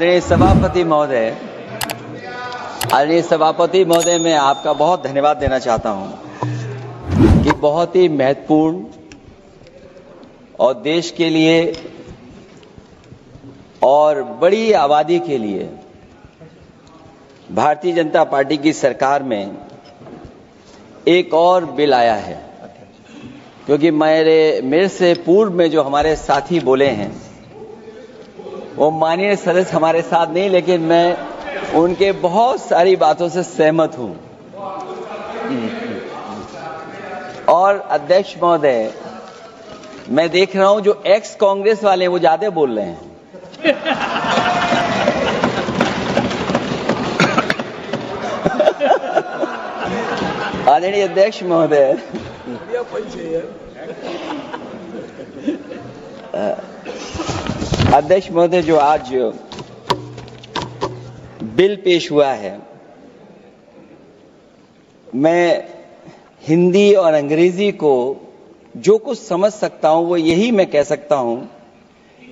आदरणीय सभापति महोदय, मैं आपका बहुत धन्यवाद देना चाहता हूं कि बहुत ही महत्वपूर्ण और देश के लिए और बड़ी आबादी के लिए भारतीय जनता पार्टी की सरकार में एक और बिल आया है, क्योंकि मेरे से पूर्व में जो हमारे साथी बोले हैं वो माननीय सदस्य हमारे साथ नहीं, लेकिन मैं उनके बहुत सारी बातों से सहमत हूं। और अध्यक्ष महोदय, मैं देख रहा हूं जो एक्स कांग्रेस वाले वो ज्यादा बोल रहे हैं। आदरणीय अध्यक्ष महोदय, अध्यक्ष महोदय, जो आज बिल पेश हुआ है, मैं हिंदी और अंग्रेजी को जो कुछ समझ सकता हूं वो यही मैं कह सकता हूं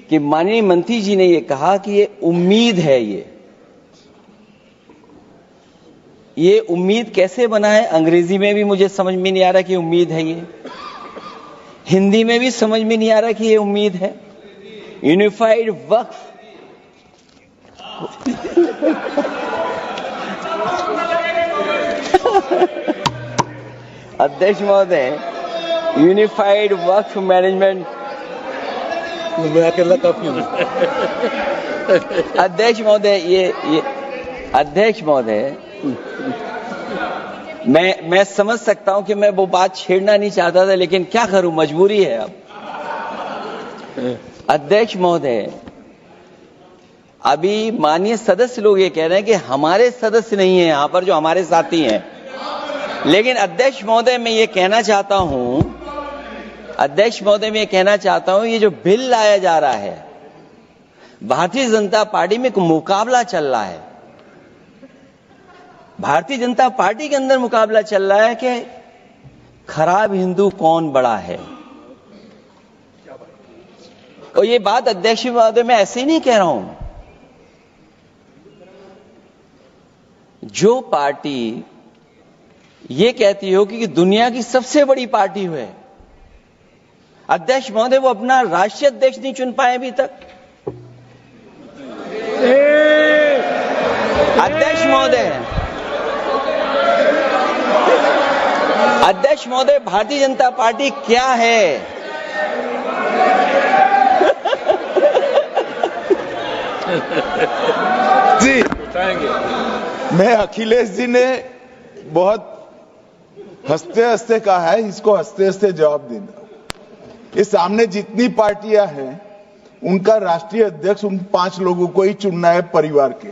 कि माननीय मंत्री जी ने ये कहा कि ये उम्मीद है। ये उम्मीद कैसे बना है, अंग्रेजी में भी मुझे समझ में नहीं आ रहा कि उम्मीद है ये, हिंदी में भी समझ में नहीं आ रहा कि ये उम्मीद है। यूनिफाइड वक्फ अध्यक्ष महोदय, यूनिफाइड वक्फ मैनेजमेंट अध्यक्ष महोदय, अध्यक्ष महोदय, मैं समझ सकता हूं कि मैं वो बात छेड़ना नहीं चाहता था, लेकिन क्या करूं, मजबूरी है अब। अध्यक्ष महोदय, अभी माननीय सदस्य लोग ये कह रहे हैं कि हमारे सदस्य नहीं है यहां पर जो हमारे साथी हैं, लेकिन अध्यक्ष महोदय मैं ये कहना चाहता हूं, ये जो बिल लाया जा रहा है, भारतीय जनता पार्टी में एक मुकाबला चल रहा है। भारतीय जनता पार्टी के अंदर मुकाबला चल रहा है कि खराब हिंदू कौन बड़ा है। और ये बात अध्यक्ष महोदय मैं ऐसे ही नहीं कह रहा हूं। जो पार्टी ये कहती हो कि दुनिया की सबसे बड़ी पार्टी है, अध्यक्ष महोदय वो अपना राष्ट्रीय अध्यक्ष नहीं चुन पाए अभी तक। अध्यक्ष महोदय, भारतीय जनता पार्टी क्या है? जी, मैं अखिलेश जी ने बहुत हंसते हंसते कहा है, इसको हंसते हंसते जवाब देना। इस सामने जितनी पार्टियां हैं उनका राष्ट्रीय अध्यक्ष उन 5 लोगों को ही चुनना है परिवार के।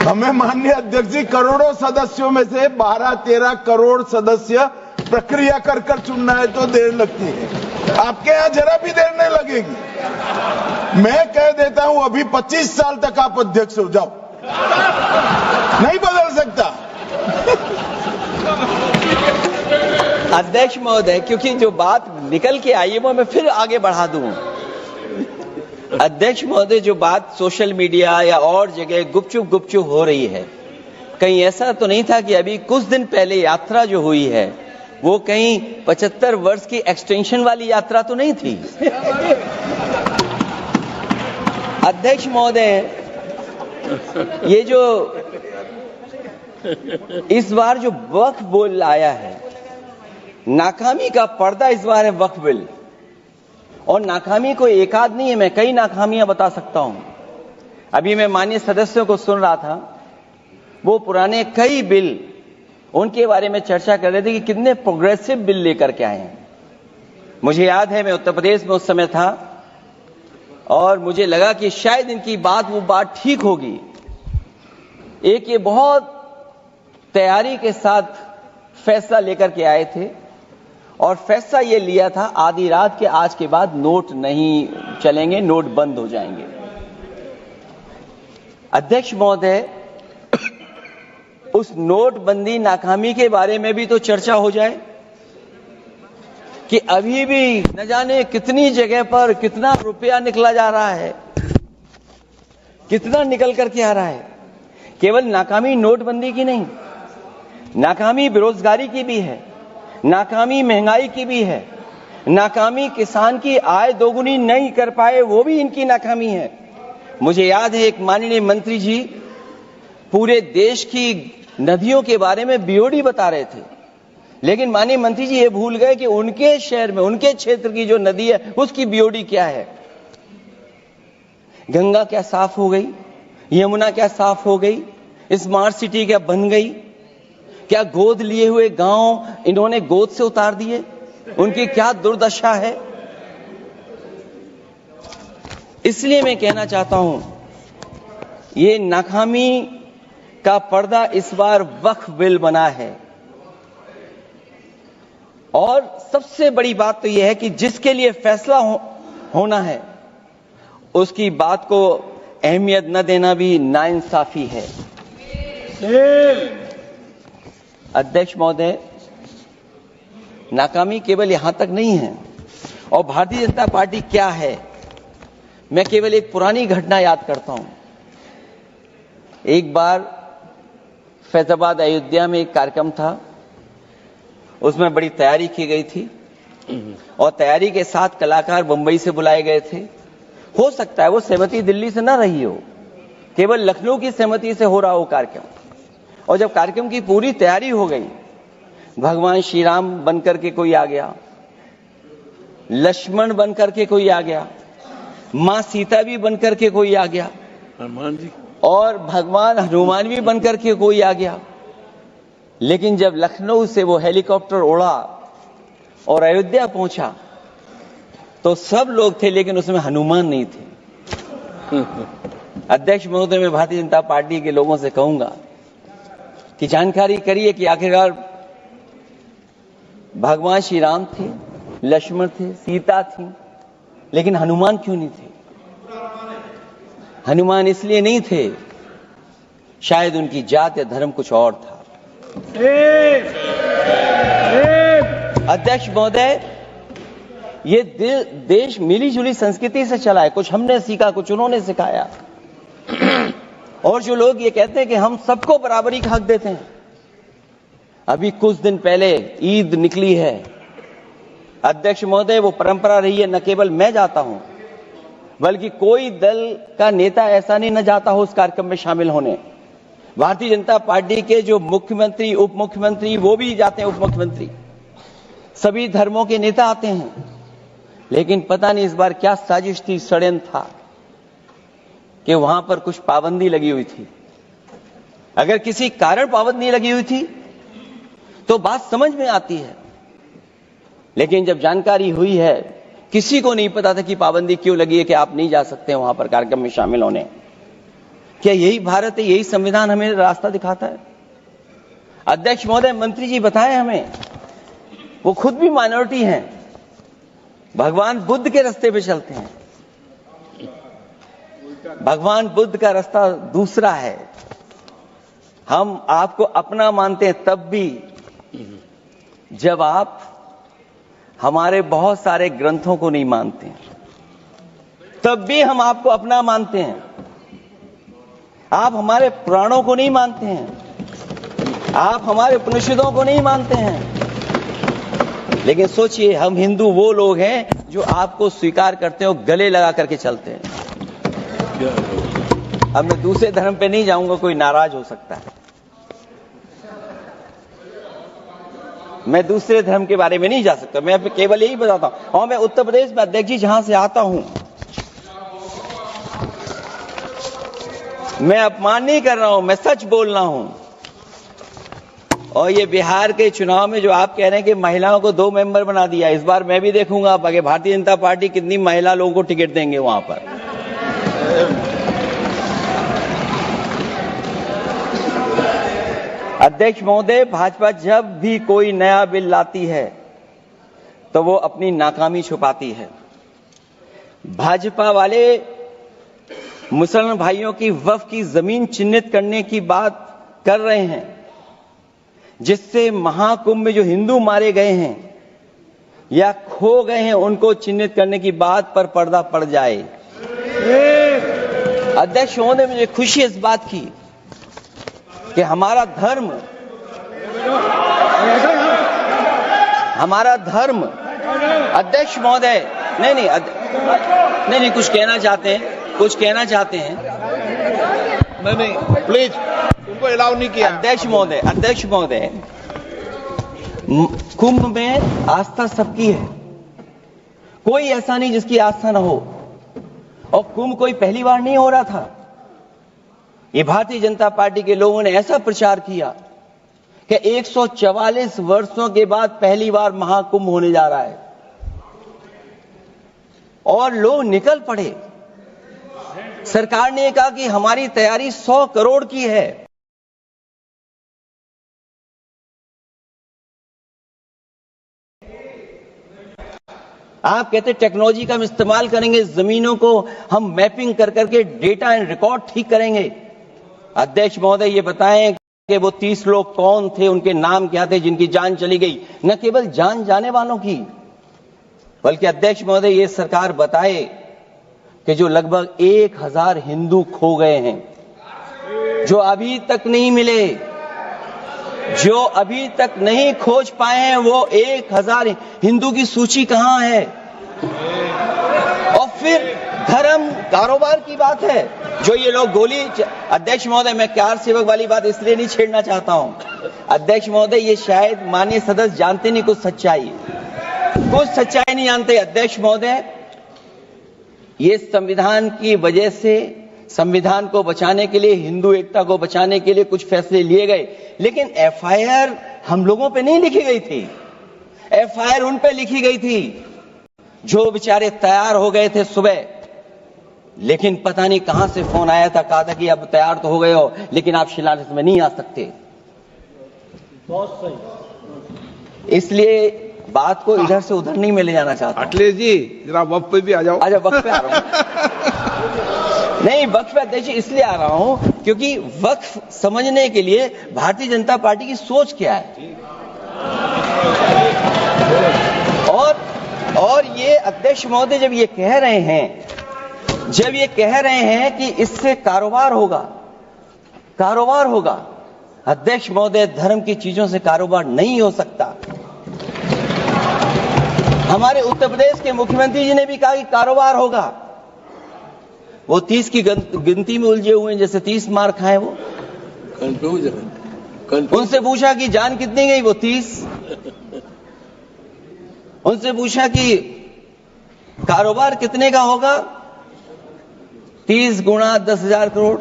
हमें माननीय अध्यक्ष जी करोड़ों सदस्यों में से 12-13 करोड़ सदस्य प्रक्रिया कर कर चुनना है तो देर लगती है। आपके यहां जरा भी देर नहीं लगेगी। मैं कह देता हूं अभी 25 साल तक आप अध्यक्ष हो जाओ, नहीं बदल सकता। अध्यक्ष महोदय, क्योंकि जो बात निकल के आई है वो मैं फिर आगे बढ़ा दूं। अध्यक्ष महोदय, जो बात सोशल मीडिया या और जगह गुपचुप हो रही है, कहीं ऐसा तो नहीं था कि अभी कुछ दिन पहले यात्रा जो हुई है वो कहीं 75 वर्ष की एक्सटेंशन वाली यात्रा तो नहीं थी। अध्यक्ष महोदय, ये जो इस बार जो वक्फ बिल आया है, नाकामी का पर्दा इस बार है वक्फ बिल। और नाकामी को एक आध नहीं है, मैं कई नाकामियां बता सकता हूं। अभी मैं माननीय सदस्यों को सुन रहा था, वो पुराने कई बिल उनके बारे में चर्चा कर रहे थे कि कितने प्रोग्रेसिव बिल लेकर के आए हैं। मुझे याद है मैं उत्तर प्रदेश में उस समय था और मुझे लगा कि शायद इनकी वो बात ठीक होगी। एक ये बहुत तैयारी के साथ फैसला लेकर के आए थे और फैसला ये लिया था आधी रात के आज के बाद नोट नहीं चलेंगे, नोट बंद हो जाएंगे। अध्यक्ष महोदय, उस नोटबंदी नाकामी के बारे में भी तो चर्चा हो जाए कि अभी भी न जाने कितनी जगह पर कितना रुपया निकला जा रहा है। कितना निकल करके आ रहा है। केवल नाकामी नोटबंदी की नहीं, नाकामी बेरोजगारी की भी है, नाकामी महंगाई की भी है, नाकामी किसान की आय दोगुनी नहीं कर पाए वो भी इनकी नाकामी है। मुझे याद है एक माननीय मंत्री जी पूरे देश की नदियों के बारे में बीओडी बता रहे थे, लेकिन माननीय मंत्री जी ये भूल गए कि उनके शहर में, उनके क्षेत्र की जो नदी है उसकी बीओडी क्या है। गंगा क्या साफ हो गई, यमुना क्या साफ हो गई, स्मार्ट सिटी क्या बन गई, क्या गोद लिए हुए गांव इन्होंने गोद से उतार दिए, उनकी क्या दुर्दशा है। इसलिए मैं कहना चाहता हूं, ये नाकामी का पर्दा इस बार वक्फ बिल बना है। और सबसे बड़ी बात तो यह है कि जिसके लिए फैसला होना है उसकी बात को अहमियत न देना भी नाइंसाफी है। अध्यक्ष महोदय, नाकामी केवल यहां तक नहीं है। और भारतीय जनता पार्टी क्या है, मैं केवल एक पुरानी घटना याद करता हूं। एक बार फैजाबाद अयोध्या में एक कार्यक्रम था, उसमें बड़ी तैयारी की गई थी और तैयारी के साथ कलाकार मुंबई से बुलाए गए थे। हो सकता है वो सहमति दिल्ली से ना रही हो, केवल लखनऊ की सहमति से हो रहा हो कार्यक्रम। और जब कार्यक्रम की पूरी तैयारी हो गई, भगवान श्री राम बनकर के कोई आ गया, लक्ष्मण बनकर के कोई आ गया, मां सीता भी बनकर के कोई आ गया, हनुमान जी और भगवान हनुमान भी बनकर के कोई आ गया। लेकिन जब लखनऊ से वो हेलीकॉप्टर उड़ा और अयोध्या पहुंचा तो सब लोग थे, लेकिन उसमें हनुमान नहीं थे। अध्यक्ष महोदय, मैं भारतीय जनता पार्टी के लोगों से कहूंगा कि जानकारी करिए कि आखिरकार भगवान श्री राम थे, लक्ष्मण थे, सीता थी, लेकिन हनुमान क्यों नहीं थे। हनुमान इसलिए नहीं थे, शायद उनकी जात या धर्म कुछ और था। अध्यक्ष महोदय, ये देश मिली जुली संस्कृति से चला है। कुछ हमने सीखा, कुछ उन्होंने सिखाया। और जो लोग ये कहते हैं कि हम सबको बराबरी का हक देते हैं, अभी कुछ दिन पहले ईद निकली है। अध्यक्ष महोदय, वो परंपरा रही है, न केवल मैं जाता हूं बल्कि कोई दल का नेता ऐसा नहीं न जाता हो उस कार्यक्रम में शामिल होने। भारतीय जनता पार्टी के जो मुख्यमंत्री, उप मुख्यमंत्री, वो भी जाते हैं, उप मुख्यमंत्री, सभी धर्मों के नेता आते हैं। लेकिन पता नहीं इस बार क्या साजिश थी, षड्यंत्र था कि वहां पर कुछ पाबंदी लगी हुई थी। अगर किसी कारण पाबंदी लगी हुई थी तो बात समझ में आती है, लेकिन जब जानकारी हुई है, किसी को नहीं पता था कि पाबंदी क्यों लगी है कि आप नहीं जा सकते वहां पर कार्यक्रम में शामिल होने। क्या यही भारत है, यही संविधान हमें रास्ता दिखाता है? अध्यक्ष महोदय, मंत्री जी बताएं हमें, वो खुद भी माइनॉरिटी हैं, भगवान बुद्ध के रास्ते पे चलते हैं। भगवान बुद्ध का रास्ता दूसरा है। हम आपको अपना मानते हैं तब भी जब आप हमारे बहुत सारे ग्रंथों को नहीं मानते हैं, तब भी हम आपको अपना मानते हैं। आप हमारे पुराणों को नहीं मानते हैं, आप हमारे उपनिषदों को नहीं मानते हैं। लेकिन सोचिए, हम हिंदू वो लोग हैं जो आपको स्वीकार करते हैं और गले लगा करके चलते हैं। अब मैं दूसरे धर्म पे नहीं जाऊंगा, कोई नाराज हो सकता है। मैं दूसरे धर्म के बारे में नहीं जा सकता, मैं केवल यही बताता हूं। और मैं उत्तर प्रदेश में, अध्यक्ष जी, जहां से आता हूं, मैं अपमान नहीं कर रहा हूं, मैं सच बोल रहा हूं। और ये बिहार के चुनाव में जो आप कह रहे हैं कि महिलाओं को 2 मेंबर बना दिया, इस बार मैं भी देखूंगा आगे भारतीय जनता पार्टी कितनी महिला लोगों को टिकट देंगे वहां पर। अध्यक्ष महोदय, भाजपा जब भी कोई नया बिल लाती है तो वो अपनी नाकामी छुपाती है। भाजपा वाले मुसलमान भाइयों की वक्फ की जमीन चिन्हित करने की बात कर रहे हैं, जिससे महाकुंभ में जो हिंदू मारे गए हैं या खो गए हैं, उनको चिन्हित करने की बात पर पर्दा पड़ जाए। अध्यक्ष महोदय, मुझे खुशी इस बात की कि हमारा धर्म अध्यक्ष महोदय, नहीं, कुछ कहना चाहते हैं। नहीं, प्लीज, उनको अलाउ नहीं किया। अध्यक्ष महोदय, कुंभ में आस्था सबकी है, कोई ऐसा नहीं जिसकी आस्था ना हो। और कुंभ कोई पहली बार नहीं हो रहा था। ये भारतीय जनता पार्टी के लोगों ने ऐसा प्रचार किया कि 144 वर्षों के बाद पहली बार महाकुंभ होने जा रहा है, और लोग निकल पड़े। सरकार ने कहा कि हमारी तैयारी 100 करोड़ की है। आप कहते टेक्नोलॉजी का हम इस्तेमाल करेंगे, जमीनों को हम मैपिंग कर करके डेटा एंड रिकॉर्ड ठीक करेंगे। अध्यक्ष महोदय, ये बताएं कि वो 30 लोग कौन थे, उनके नाम क्या थे जिनकी जान चली गई, न केवल जान जाने वालों की, बल्कि अध्यक्ष महोदय ये सरकार बताए कि जो लगभग 1000 हिंदू खो गए हैं, जो अभी तक नहीं मिले, जो अभी तक नहीं खोज पाए हैं, वो 1000 हिंदू की सूची कहां है? और फिर धर्म कारोबार की बात है, जो ये लोग गोली। अध्यक्ष महोदय, मैं कार सेवक वाली बात इसलिए नहीं छेड़ना चाहता हूं। अध्यक्ष महोदय, ये शायद माननीय सदस्य जानते नहीं कुछ सच्चाई नहीं जानते। अध्यक्ष महोदय, ये संविधान की वजह से, संविधान को बचाने के लिए, हिंदू एकता को बचाने के लिए कुछ फैसले लिए गए, लेकिन एफआईआर हम लोगों पे नहीं लिखी गई थी। एफआईआर उन पे लिखी गई थी जो बेचारे तैयार हो गए थे सुबह, लेकिन पता नहीं कहां से फोन आया था, कहा था कि अब तैयार तो हो गए हो, लेकिन आप शिलान्यास में नहीं आ सकते। बहुत सही। इसलिए बात को इधर से उधर नहीं में ले जाना चाहता। अखिलेश जी, जरा वक्त पे भी आ जाओ। अच्छा, वक्त पे आ रहा हूं। नहीं, वक्फ पे अध्यक्ष इसलिए आ रहा हूं क्योंकि वक्फ समझने के लिए भारतीय जनता पार्टी की सोच क्या है। और ये अध्यक्ष महोदय जब ये कह रहे हैं कि इससे कारोबार होगा, अध्यक्ष महोदय, धर्म की चीजों से कारोबार नहीं हो सकता। हमारे उत्तर प्रदेश के मुख्यमंत्री जी ने भी कहा कि कारोबार होगा। वो 30 की गिनती में उलझे हुए हैं, जैसे 30 मार खाए वो। उनसे पूछा कि जान कितनी गई, वो 30। उनसे पूछा कि कारोबार कितने का होगा, 30 गुणा 10,000 करोड़।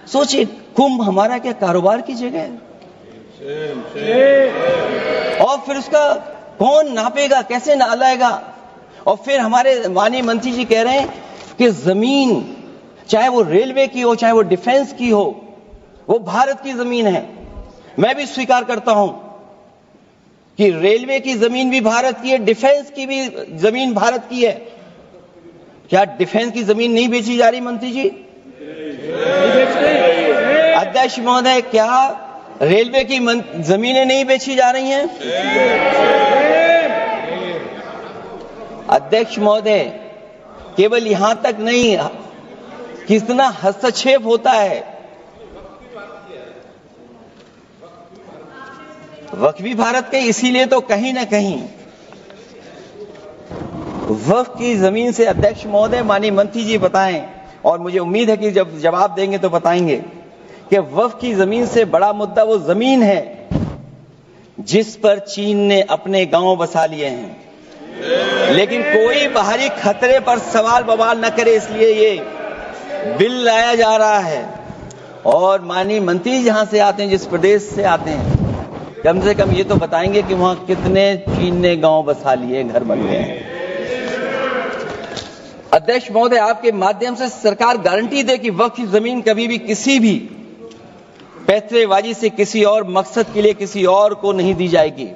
सोचिए, कुंभ हमारा क्या कारोबार की जगह है? और फिर उसका कौन नापेगा, कैसे नालाएगा? और फिर हमारे माननीय मंत्री जी कह रहे हैं कि जमीन, चाहे वो रेलवे की हो, चाहे वो डिफेंस की हो, वो भारत की जमीन है। मैं भी स्वीकार करता हूं कि रेलवे की जमीन भी भारत की है, डिफेंस की भी जमीन भारत की है। क्या डिफेंस की जमीन नहीं बेची जा रही मंत्री जी? अध्यक्ष महोदय, क्या रेलवे की जमीनें नहीं बेची जा रही हैं? अध्यक्ष महोदय, केवल यहां तक नहीं, कितना हस्तक्षेप होता है। वक्फ भी भारत के, इसीलिए तो कहीं ना कहीं वक्फ की जमीन से, अध्यक्ष महोदय, माननीय मंत्री जी बताएं, और मुझे उम्मीद है कि जब जवाब देंगे तो बताएंगे कि वक्फ की जमीन से बड़ा मुद्दा वो जमीन है जिस पर चीन ने अपने गांव बसा लिए हैं, लेकिन कोई बाहरी खतरे पर सवाल बवाल न करे, इसलिए ये बिल लाया जा रहा है। और माननीय मंत्री जहां से आते हैं, जिस प्रदेश से आते हैं, कम से कम ये तो बताएंगे कि वहां कितने चीन ने गांव बसा लिए, घर बन गए हैं। अध्यक्ष महोदय, आपके माध्यम से सरकार गारंटी दे कि वक्फ की जमीन कभी भी किसी भी पैतरेबाजी से किसी और मकसद के लिए किसी और को नहीं दी जाएगी।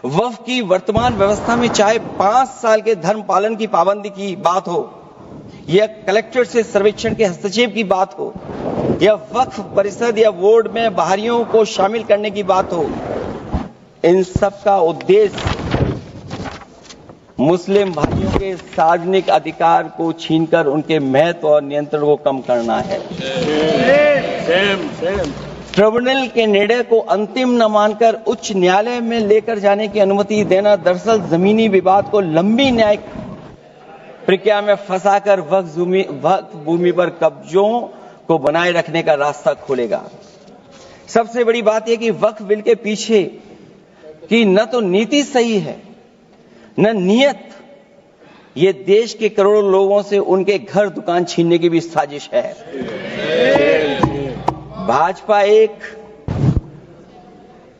वक्फ की वर्तमान व्यवस्था में चाहे 5 साल के धर्म पालन की पाबंदी की बात हो, या कलेक्टर से सर्वेक्षण के हस्तक्षेप की बात हो, या वक्फ परिषद या बोर्ड में बाहरियों को शामिल करने की बात हो, इन सब का उद्देश्य मुस्लिम भाइयों उनके सार्वजनिक अधिकार को छीनकर उनके महत्व और नियंत्रण को कम करना है। ट्रिब्यूनल के निर्णय को अंतिम न मानकर उच्च न्यायालय में लेकर जाने की अनुमति देना दरअसल जमीनी विवाद को लंबी न्यायिक प्रक्रिया में फंसाकर वक्फ भूमि पर कब्जों को बनाए रखने का रास्ता खोलेगा। सबसे बड़ी बात यह कि वक्फ बिल के पीछे की न तो नीति सही है न नीयत, ये देश के करोड़ों लोगों से उनके घर दुकान छीनने की भी साजिश है। भाजपा एक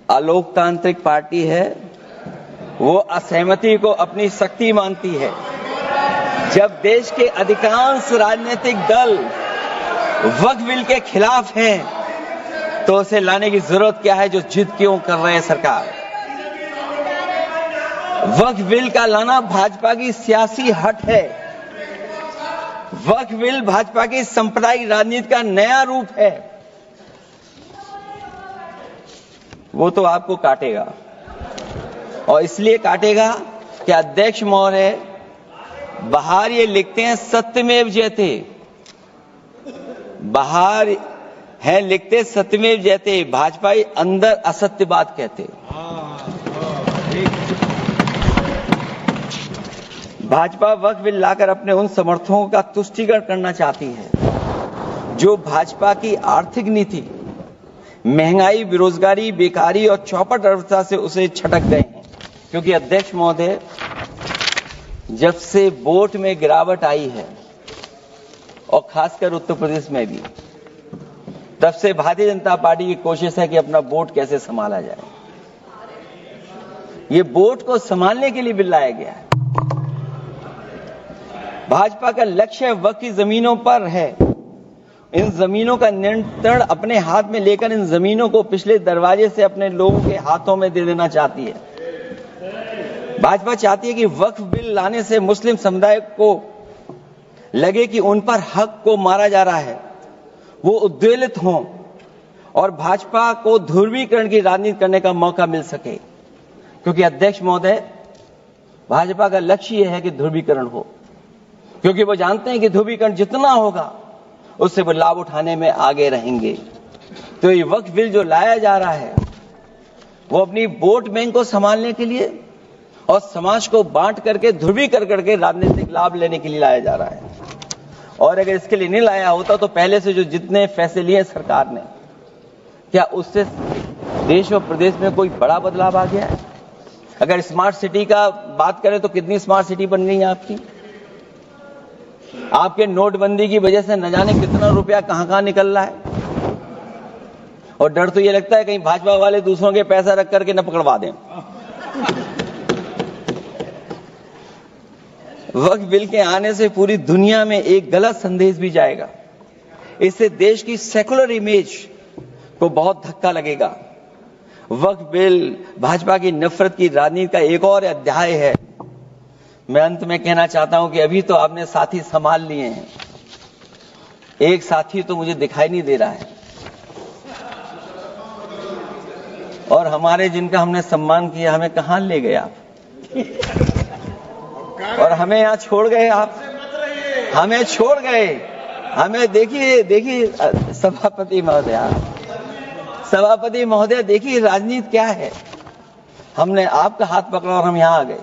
अलोकतांत्रिक पार्टी है, वो असहमति को अपनी शक्ति मानती है। जब देश के अधिकांश राजनीतिक दल वक्फ बिल के खिलाफ हैं, तो उसे लाने की जरूरत क्या है जो जिद क्यों कर रहे हैं सरकार। वक्फ बिल का लाना भाजपा की सियासी हट है। वक्फ बिल भाजपा की सांप्रदायिक राजनीति का नया रूप है। वो तो आपको काटेगा, और इसलिए काटेगा कि अध्यक्ष महोदय बाहर ये लिखते हैं सत्यमेव जयते, बाहर है लिखते सत्यमेव जयते, भाजपा अंदर असत्य बात कहते। भाजपा वक्फ बिल लाकर अपने उन समर्थकों का तुष्टीकरण करना चाहती है जो भाजपा की आर्थिक नीति, महंगाई, बेरोजगारी, बेकारी और चौपट अर्थव्यवस्था से उसे छटक गए हैं। क्योंकि अध्यक्ष महोदय, जब से वोट में गिरावट आई है और खासकर उत्तर प्रदेश में भी, तब से भारतीय जनता पार्टी की कोशिश है कि अपना वोट कैसे संभाला जाए। ये वोट को संभालने के लिए बिल लाया गया है। भाजपा का लक्ष्य वक्फ की जमीनों पर है। इन जमीनों का नियंत्रण अपने हाथ में लेकर इन जमीनों को पिछले दरवाजे से अपने लोगों के हाथों में दे देना चाहती है। भाजपा चाहती है कि वक्फ बिल लाने से मुस्लिम समुदाय को लगे कि उन पर हक को मारा जा रहा है, वो उद्वेलित हों और भाजपा को ध्रुवीकरण की राजनीति करने का मौका मिल सके। क्योंकि अध्यक्ष महोदय, भाजपा का लक्ष्य यह है कि ध्रुवीकरण हो, क्योंकि वो जानते हैं कि ध्रुवीकरण जितना होगा उससे वो लाभ उठाने में आगे रहेंगे। तो ये वक्फ बिल जो लाया जा रहा है, वो अपनी वोट बैंक को संभालने के लिए और समाज को बांट करके ध्रुवीकरण करके राजनीतिक लाभ लेने के लिए लाया जा रहा है। और अगर इसके लिए नहीं लाया होता तो पहले से जो जितने फैसले लिए सरकार ने, क्या उससे देश और प्रदेश में कोई बड़ा बदलाव आ गया है? अगर स्मार्ट सिटी का बात करें तो कितनी स्मार्ट सिटी बन गई है आपकी? आपके नोटबंदी की वजह से न जाने कितना रुपया कहां निकल रहा है। और डर तो ये लगता है कहीं भाजपा वाले दूसरों के पैसा रख करके न पकड़वा दें। वक्फ बिल के आने से पूरी दुनिया में एक गलत संदेश भी जाएगा। इससे देश की सेकुलर इमेज को बहुत धक्का लगेगा। वक्फ बिल भाजपा की नफरत की राजनीति का एक और अध्याय है। मैं अंत में कहना चाहता हूं कि अभी तो आपने साथी संभाल लिए हैं, एक साथी तो मुझे दिखाई नहीं दे रहा है। और हमारे जिनका हमने सम्मान किया, हमें कहां ले गए आप? और हमें यहां छोड़ गए आप, हमें छोड़ गए। हमें देखिए सभापति महोदय देखिए राजनीति क्या है। हमने आपका हाथ पकड़ा और हम यहां आ गए,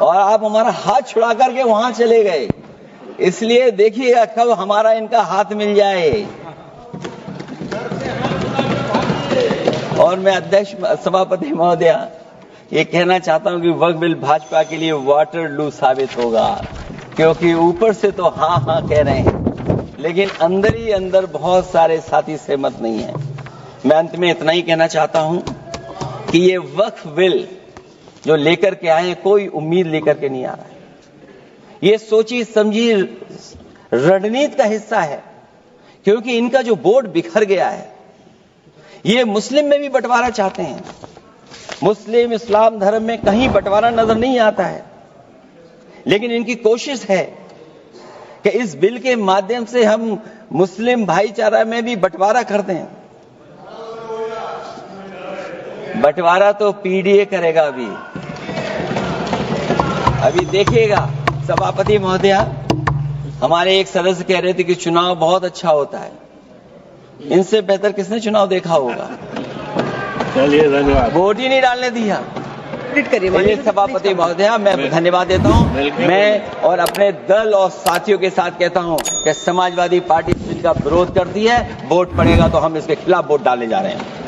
और आप हमारा हाथ छुड़ा करके वहां चले गए। इसलिए देखिए कब हमारा इनका हाथ मिल जाए। और मैं अध्यक्ष सभापति महोदय ये कहना चाहता हूं कि वक्फ बिल भाजपा के लिए वाटरलू साबित होगा, क्योंकि ऊपर से तो हाँ हाँ कह रहे हैं, लेकिन अंदर ही अंदर बहुत सारे साथी सहमत नहीं है। मैं अंत में इतना ही कहना चाहता हूं कि ये वक्फ बिल जो लेकर के आए, कोई उम्मीद लेकर के नहीं आ रहा है। ये सोची समझी रणनीति का हिस्सा है, क्योंकि इनका जो वोट बिखर गया है, ये मुस्लिम में भी बंटवारा चाहते हैं। मुस्लिम इस्लाम धर्म में कहीं बंटवारा नजर नहीं आता है, लेकिन इनकी कोशिश है कि इस बिल के माध्यम से हम मुस्लिम भाईचारा में भी बंटवारा करते हैं। बंटवारा तो पीडीए करेगा अभी। अभी देखिएगा सभापति महोदया, हमारे एक सदस्य कह रहे थे कि चुनाव बहुत अच्छा होता है। इनसे बेहतर किसने चुनाव देखा होगा? चलिए धन्यवाद। वोट ही नहीं डालने दिया। करिए सभापति महोदया, मैं धन्यवाद देता हूं। मैं और अपने दल और साथियों के साथ कहता हूं कि समाजवादी पार्टी बिल का विरोध करती है। वोट पड़ेगा तो हम इसके खिलाफ वोट डालने जा रहे हैं।